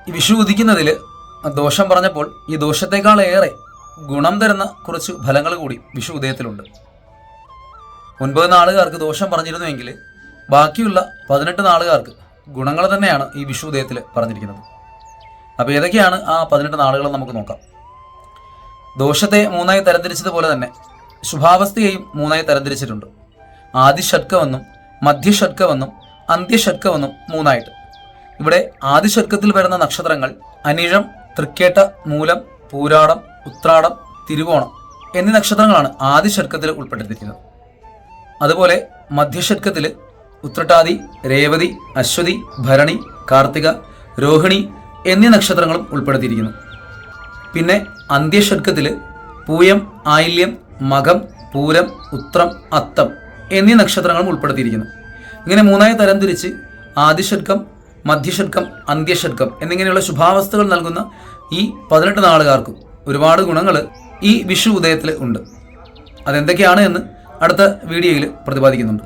ഈ വിഷു ഉദിക്കുന്നതിൽ ദോഷം പറഞ്ഞപ്പോൾ ഈ ദോഷത്തെക്കാളേറെ ഗുണം തരുന്ന കുറച്ച് ഫലങ്ങൾ കൂടി വിഷു ഉദയത്തിലുണ്ട്. 9 നാളുകാർക്ക് ദോഷം പറഞ്ഞിരുന്നുവെങ്കിൽ ബാക്കിയുള്ള 18 നാളുകാർക്ക് ഗുണങ്ങൾ തന്നെയാണ് ഈ വിഷു ഉദയത്തിൽ പറഞ്ഞിരിക്കുന്നത്. അപ്പോൾ ഏതൊക്കെയാണ് ആ 18 നാളുകൾ നമുക്ക് നോക്കാം. ദോഷത്തെ 3 തരംതിരിച്ചതുപോലെ തന്നെ ശുഭാവസ്ഥയെയും 3 തരംതിരിച്ചിട്ടുണ്ട്. ആദിഷഡ്കമെന്നും മധ്യഷഡ്കമെന്നും അന്ത്യഷഡ്കമെന്നും 3. ഇവിടെ ആദിഷഡ്കത്തിൽ വരുന്ന നക്ഷത്രങ്ങൾ അനിഴം, തൃക്കേട്ട, മൂലം, പൂരാടം, ഉത്രാടം, തിരുവോണം എന്നീ നക്ഷത്രങ്ങളാണ് ആദിഷഡ്കത്തിൽ ഉൾപ്പെട്ടിരിക്കുന്നത്. അതുപോലെ മധ്യഷഡ്കത്തിൽ ഉത്രട്ടാതി, രേവതി, അശ്വതി, ഭരണി, കാർത്തിക, രോഹിണി എന്നീ നക്ഷത്രങ്ങളും ഉൾപ്പെടുത്തിയിരിക്കുന്നു. പിന്നെ അന്ത്യഷഡ്കത്തിൽ പൂയം, ആയില്യം, മകം, പൂരം, ഉത്രം, അത്തം എന്നീ നക്ഷത്രങ്ങളും ഉൾപ്പെടുത്തിയിരിക്കുന്നു. ഇങ്ങനെ 3 തരംതിരിച്ച് ആദിഷഡ്കം, മധ്യഷഡ്കം, അന്ത്യഷഡ്കം എന്നിങ്ങനെയുള്ള ശുഭാവസ്ഥകൾ നൽകുന്ന ഈ 18 നാളുകാർക്കും ഒരുപാട് ഗുണങ്ങൾ ഈ വിഷു ഉദയത്തിൽ ഉണ്ട്. അതെന്തൊക്കെയാണ് എന്ന് അടുത്ത വീഡിയോയിൽ പ്രതിപാദിക്കുന്നുണ്ട്.